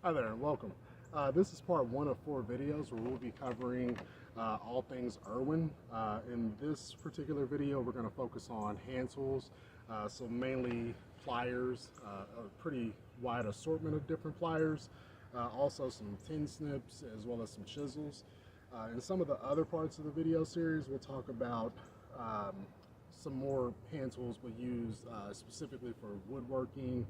Hi there and welcome. This is part one of 4 videos where we'll be covering all things Irwin. In this particular video we're going to focus on hand tools, so mainly pliers, a pretty wide assortment of different pliers, also some tin snips as well as some chisels. In some of the other parts of the video series we'll talk about some more hand tools we use specifically for woodworking,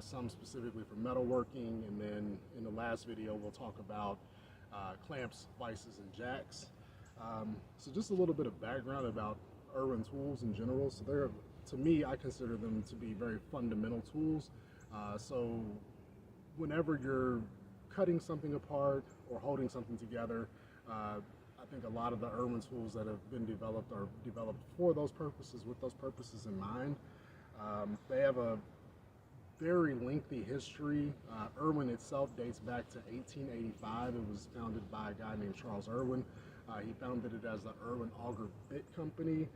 some specifically for metalworking, and then in the last video we'll talk about clamps, vises, and jacks. So just a little bit of background about Irwin tools in general. So they're, to me, I consider them to be very fundamental tools. So whenever you're cutting something apart or holding something together, I think a lot of the Irwin tools that have been developed are developed for those purposes, with those purposes in mind. They have a very lengthy history. Irwin itself dates back to 1885. It was founded by a guy named Charles Irwin. He founded it as the Irwin Auger Bit Company.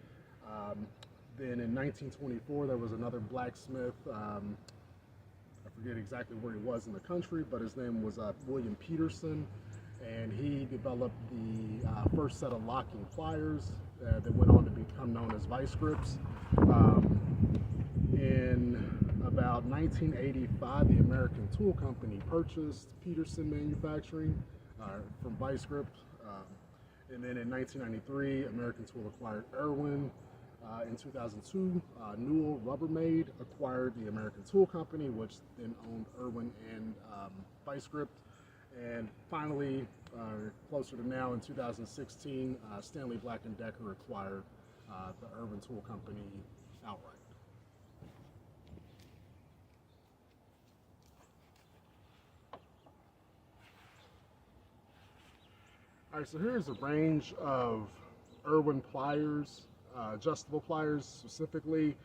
Then in 1924 there was another blacksmith. I forget exactly where he was in the country, but his name was William Peterson, and he developed the first set of locking pliers that went on to become known as vice grips. In about 1985, the American Tool Company purchased Peterson Manufacturing from Vice Grip, and then in 1993, American Tool acquired Irwin. In 2002, Newell Rubbermaid acquired the American Tool Company, which then owned Irwin and Vice Grip. And finally, closer to now, in 2016, Stanley Black & Decker acquired the Irwin Tool Company outright. All right, so here's a range of Irwin pliers, adjustable pliers specifically,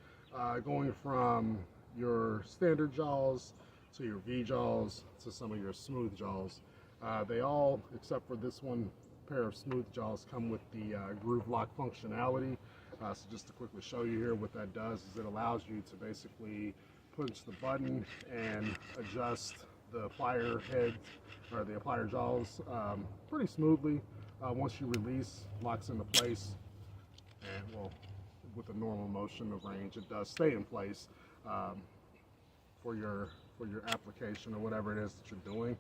going from your standard jaws to your V jaws to some of your smooth jaws. They all, except for this one pair of smooth jaws, come with the groove lock functionality. So just to quickly show you here, what that does is it allows you to basically push the button and adjust the plier head or the plier jaws pretty smoothly. Once you release, locks into place, and well, with a normal motion of range, it does stay in place for your application or whatever it is that you're doing.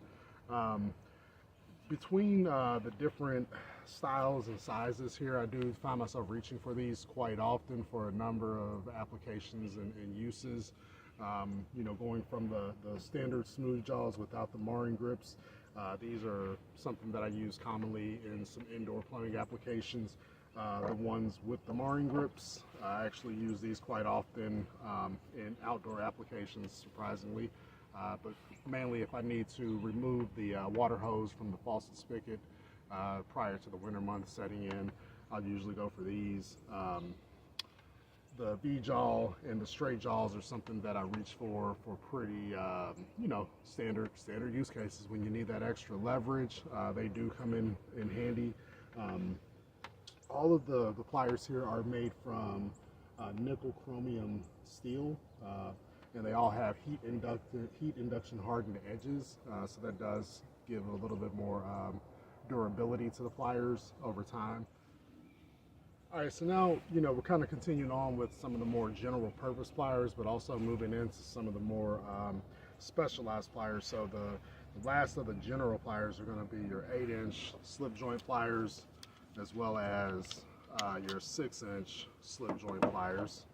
Between the different styles and sizes here, I do find myself reaching for these quite often for a number of applications and uses. You know, going from the standard smooth jaws without the marring grips. These are something that I use commonly in some indoor plumbing applications. The ones with the marring grips, I actually use these quite often in outdoor applications, surprisingly. But mainly if I need to remove the water hose from the faucet spigot prior to the winter months setting in, I'll usually go for these. The V-jaw and the straight jaws are something that I reach for pretty, you know, standard use cases. When you need that extra leverage, they do come in handy. All of the pliers here are made from nickel chromium steel, and they all have heat induction hardened edges, so that does give a little bit more durability to the pliers over time. All right, so now, you know, we're kind of continuing on with some of the more general purpose pliers, but also moving into some of the more specialized pliers. So the last of the general pliers are going to be your 8-inch slip joint pliers, as well as your 6-inch slip joint pliers.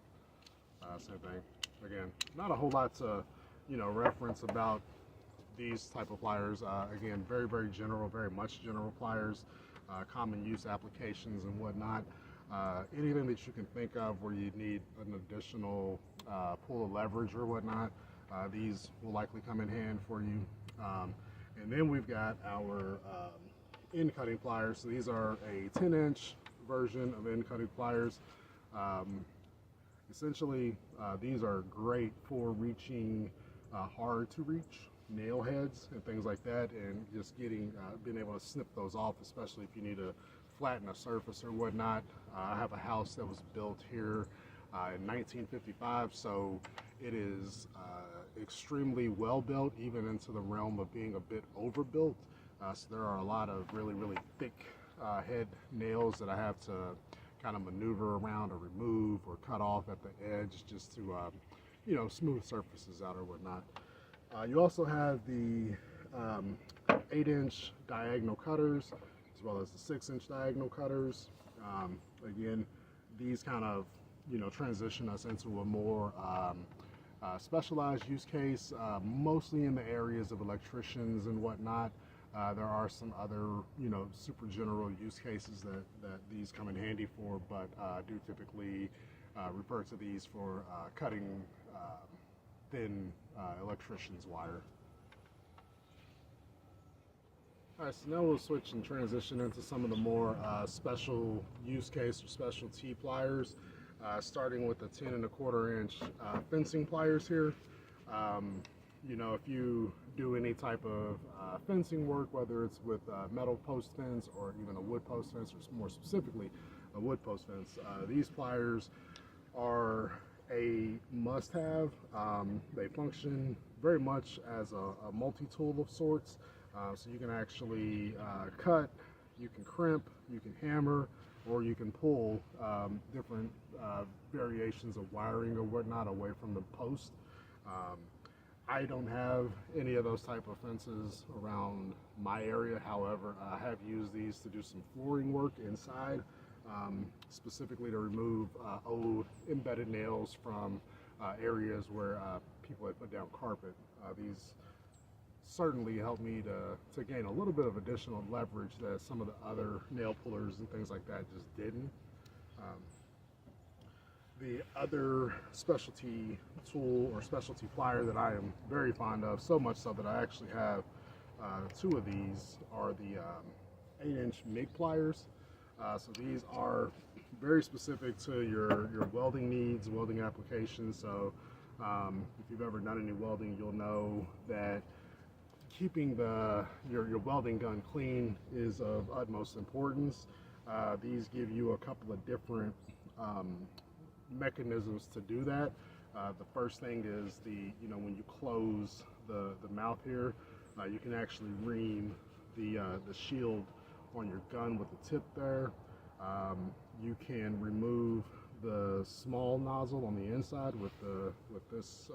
Same thing. Again, not a whole lot to, you know, reference about these type of pliers. Again, very general, very much general pliers, common use applications and whatnot. Anything that you can think of where you need an additional pull of leverage or whatnot, these will likely come in hand for you. And then we've got our end cutting pliers. So these are a 10-inch version of end cutting pliers. Essentially, these are great for reaching hard to reach nail heads and things like that, and just being able to snip those off, especially if you need to flatten a surface or whatnot. I have a house that was built here in 1955, so it is extremely well built, even into the realm of being a bit overbuilt. So there are a lot of really thick head nails that I have to kind of maneuver around or remove or cut off at the edge just to smooth surfaces out or whatnot. You also have the 8-inch diagonal cutters as well as the 6-inch diagonal cutters. Again, these kind of transition us into a more specialized use case, mostly in the areas of electricians and whatnot. There are some other, super general use cases that these come in handy for, but I do typically refer to these for cutting thin electrician's wire. All right, so now we'll switch and transition into some of the more special use case or specialty pliers, starting with the 10¼ inch fencing pliers here. If you do any type of fencing work, whether it's with metal post fence or even a wood post fence, or more specifically a wood post fence, these pliers are a must-have. They function very much as a multi-tool of sorts. So you can actually cut, you can crimp, you can hammer, or you can pull different variations of wiring or whatnot away from the post. I don't have any of those type of fences around my area. However, I have used these to do some flooring work inside, specifically to remove old embedded nails from areas where people had put down carpet. These certainly helped me to gain a little bit of additional leverage that some of the other nail pullers and things like that just didn't. The other specialty tool or specialty plier that I am very fond of, so much so that I actually have two of these, are the 8-inch MIG pliers. So these are very specific to your welding needs, welding applications. So if you've ever done any welding, you'll know that keeping your welding gun clean is of utmost importance. These give you a couple of different mechanisms to do that. The first thing is when you close the mouth here, you can actually ream the shield on your gun with the tip there. You can remove the small nozzle on the inside with this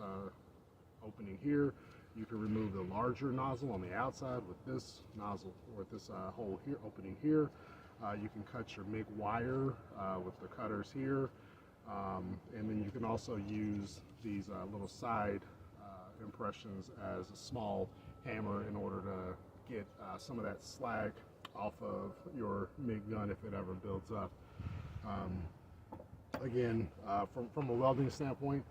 opening here. You can remove the larger nozzle on the outside with this nozzle, or this hole here, opening here. You can cut your MIG wire with the cutters here. And then you can also use these little side impressions as a small hammer in order to get some of that slag off of your MIG gun if it ever builds up. Again, from a welding standpoint,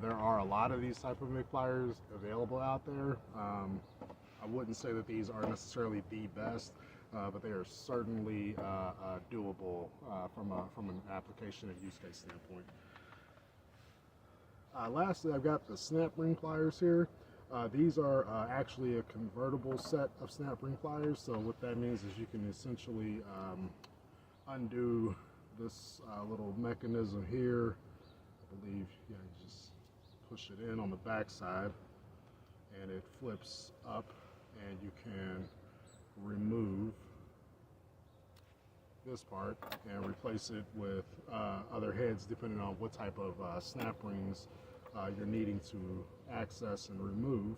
there are a lot of these type of MIG pliers available out there. I wouldn't say that these are necessarily the best, but they are certainly doable from an application and use case standpoint. Lastly, I've got the snap ring pliers here. These are actually a convertible set of snap ring pliers. So what that means is you can essentially undo this little mechanism here. I believe, yeah, you just push it in on the back side and it flips up, and you can remove this part and replace it with other heads depending on what type of snap rings you're needing to access and remove.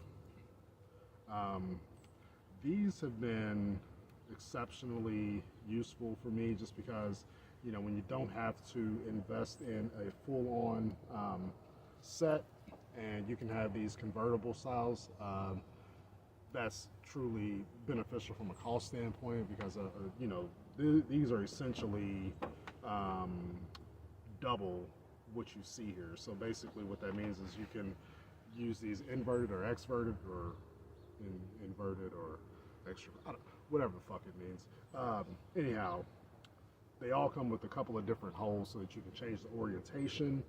These have been exceptionally useful for me just because, when you don't have to invest in a full-on set and you can have these convertible styles, that's truly beneficial from a cost standpoint because, these are essentially double what you see here. So basically what that means is you can use these inverted or exverted or inverted or extra, whatever the fuck it means. Anyhow, they all come with a couple of different holes so that you can change the orientation,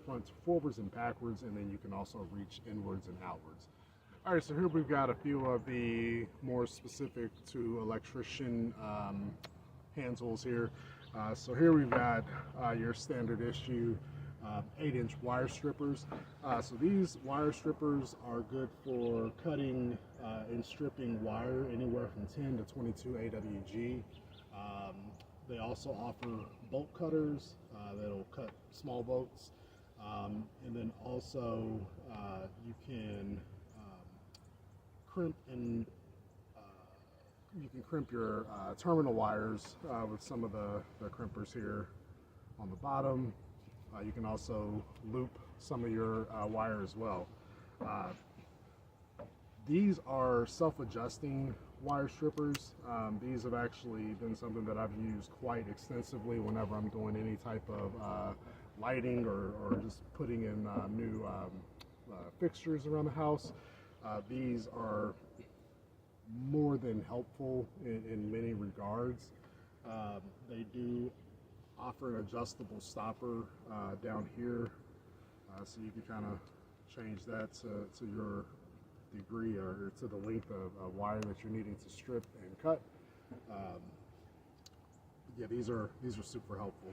front to forwards and backwards, and then you can also reach inwards and outwards. All right, so here we've got a few of the more specific to electrician hand tools here. So here we've got your standard issue 8-inch wire strippers. So these wire strippers are good for cutting and stripping wire anywhere from 10 to 22 AWG. They also offer bolt cutters that'll cut small bolts, and then also you can crimp and you can crimp your terminal wires with some of the crimpers here on the bottom. You can also loop some of your wire as well. These are self-adjusting wire strippers. These have actually been something that I've used quite extensively whenever I'm doing any type of lighting or just putting in new fixtures around the house. These are more than helpful in many regards. They do offer an adjustable stopper down here, so you can kind of change that to your degree or to the length of wire that you're needing to strip and cut. Yeah, these are super helpful.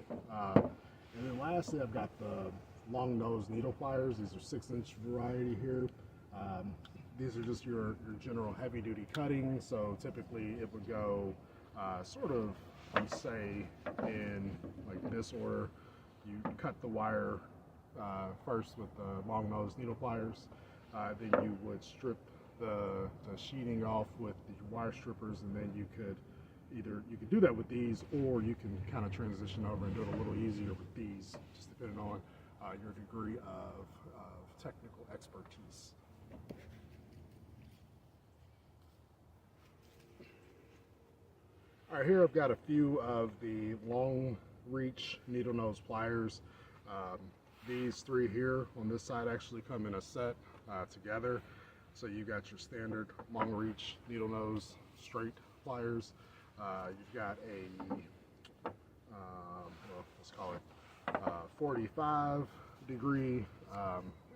And then lastly, I've got the long nose needle pliers. These are 6-inch variety here. These are just your general heavy duty cutting. So typically it would go sort of, say, in like this order. You cut the wire first with the long nose needle pliers. Then you would strip the sheeting off with the wire strippers, and then you could do that with these, or you can kind of transition over and do it a little easier with these, just depending on your degree of technical expertise. All right, here I've got a few of the long reach needle nose pliers. These three here on this side actually come in a set together. So you got your standard long reach needle nose straight pliers. You've got a well, let's call it 45 degree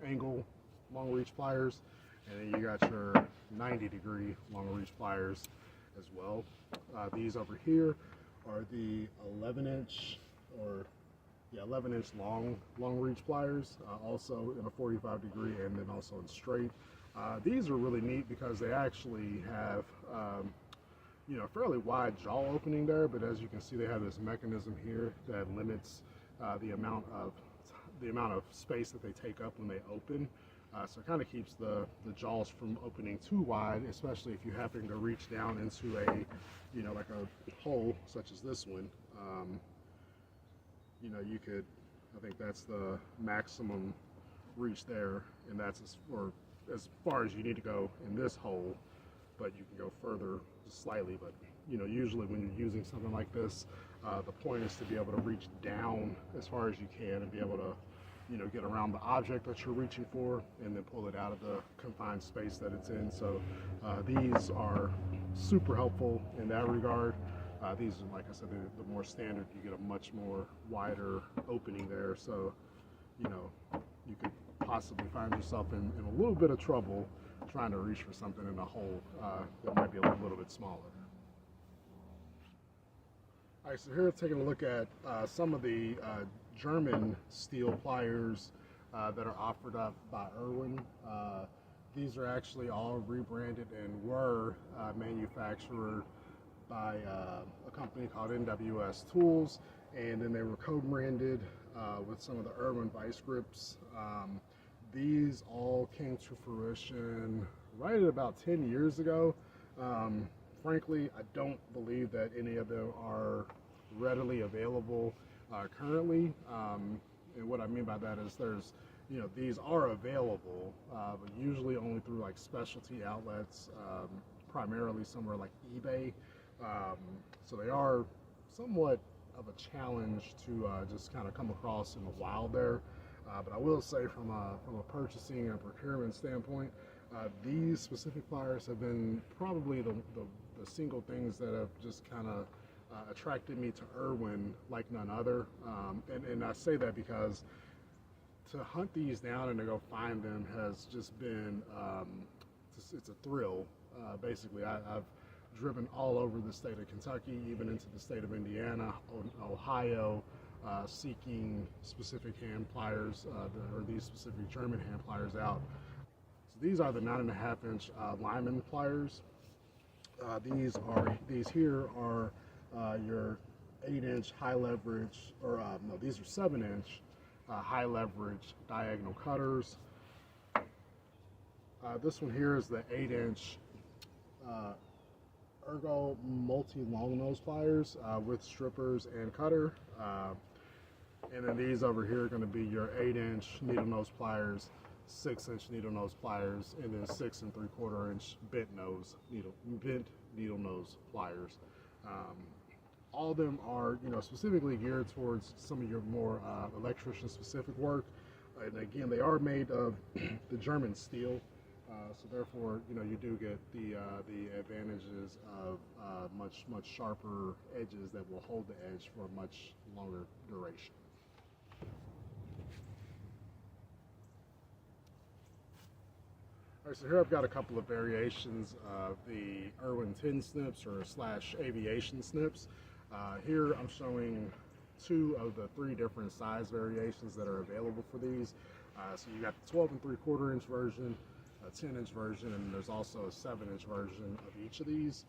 angle long reach pliers, and then you got your 90 degree long reach pliers as well. These over here are the 11-inch or 11-inch long reach pliers, also in a 45 degree and then also in straight. These are really neat because they actually have fairly wide jaw opening there, but as you can see, they have this mechanism here that limits the amount of space that they take up when they open. So it kind of keeps the jaws from opening too wide, especially if you're having to reach down into a like a hole such as this one. You could, I think that's the maximum reach there, and that's as far as you need to go in this hole, but you can go further just slightly. But usually when you're using something like this, the point is to be able to reach down as far as you can and be able to get around the object that you're reaching for and then pull it out of the confined space that it's in. So these are super helpful in that regard. These are, like I said, the more standard. You get a much more wider opening there, so you could possibly find yourself in a little bit of trouble trying to reach for something in a hole that might be a little bit smaller. All right, so here taking a look at some of the German steel pliers that are offered up by Irwin. These are actually all rebranded and were manufactured by a company called NWS Tools, and then they were co-branded with some of the Irwin vice grips. These all came to fruition right at about 10 years ago. Frankly, I don't believe that any of them are readily available currently, and what I mean by that is there's these are available, but usually only through like specialty outlets, primarily somewhere like eBay. So they are somewhat of a challenge to just kind of come across in the wild there. But I will say from a purchasing and procurement standpoint, these specific pliers have been probably the single things that have just kind of attracted me to Irwin like none other. And I say that because to hunt these down and to go find them has just been, it's a thrill. Basically, I've driven all over the state of Kentucky, even into the state of Indiana, Ohio, seeking specific hand pliers or these specific German hand pliers out. So these are the 9.5 inch Lyman pliers. These here are your 8 inch high leverage, or no, these are 7 inch high leverage diagonal cutters. This one here is the 8 inch Ergo multi long nose pliers with strippers and cutter. And then these over here are going to be your 8 inch needle nose pliers, 6 inch needle nose pliers, and then 6 3/4 inch bent needle nose pliers. All of them are, specifically geared towards some of your more electrician specific work. And again, they are made of the German steel. So therefore, you do get the advantages of much sharper edges that will hold the edge for a much longer duration. All right, so here I've got a couple of variations of the Irwin tin snips or / aviation snips. Here I'm showing 2 of the 3 different size variations that are available for these. So you got the 12 3/4 inch version, a 10 inch version, and there's also a 7 inch version of each of these.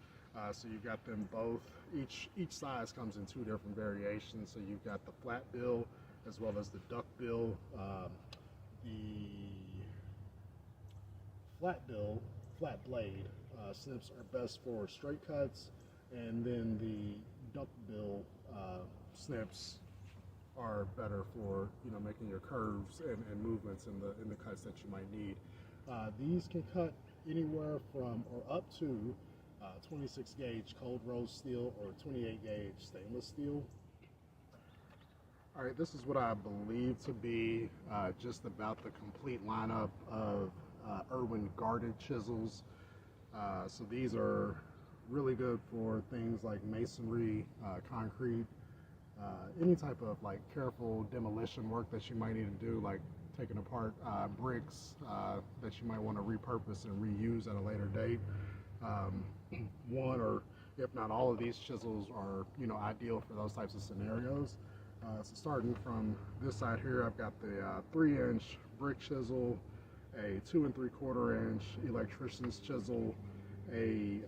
So you've got them both, each size comes in 2 different variations. So you've got the flat bill as well as the duck bill. The flat blade snips are best for straight cuts, and then the duck bill snips are better for making your curves and movements in the cuts that you might need. These can cut anywhere from or up to 26 gauge cold rolled steel or 28 gauge stainless steel. All right, this is what I believe to be just about the complete lineup of Irwin guarded chisels. So these are really good for things like masonry, concrete, any type of careful demolition work that you might need to do, like taking apart bricks that you might want to repurpose and reuse at a later date. One or if not all of these chisels are ideal for those types of scenarios. So starting from this side here, I've got the 3 inch brick chisel, a 2 3/4 inch electrician's chisel, a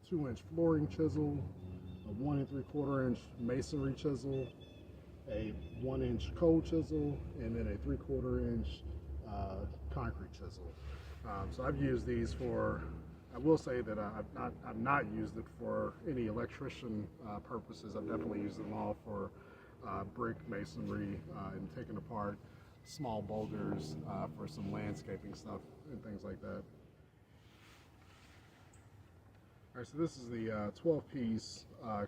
2 inch flooring chisel, a 1 3/4 inch masonry chisel, a 1 inch cold chisel, and then a 3/4 inch concrete chisel. So I've used these for, I will say that I've not used it for any electrician purposes. I've definitely used them all for brick masonry and taking apart small boulders for some landscaping stuff and things like that. All right, so this is the 12-piece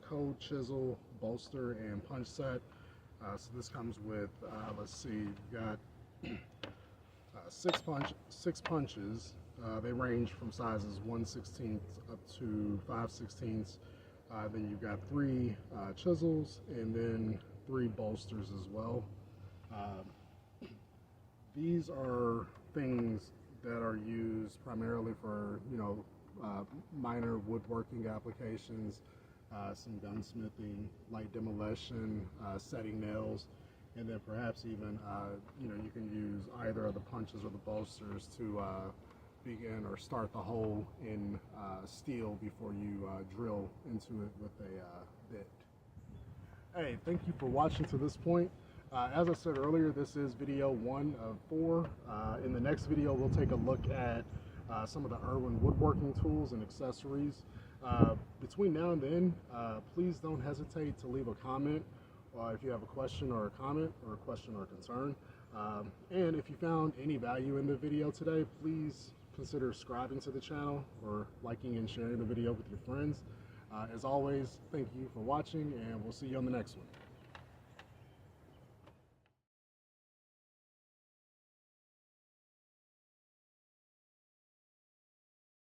cold chisel, bolster, and punch set. So this comes with, let's see, you've got 6 punches. They range from sizes 1/16 up to 5/16. Then you've got 3 chisels and then 3 bolsters as well. These are things that are used primarily for minor woodworking applications, some gunsmithing, light demolition, setting nails, and then perhaps even you can use either of the punches or the bolsters to begin or start the hole in steel before you drill into it with a bit. Hey, thank you for watching to this point. As I said earlier, this is video 1 of 4. In the next video, we'll take a look at some of the Irwin woodworking tools and accessories. Between now and then, please don't hesitate to leave a comment if you have a question or a comment or a question or a concern. And if you found any value in the video today, please consider subscribing to the channel or liking and sharing the video with your friends. As always, thank you for watching, and we'll see you on the next one.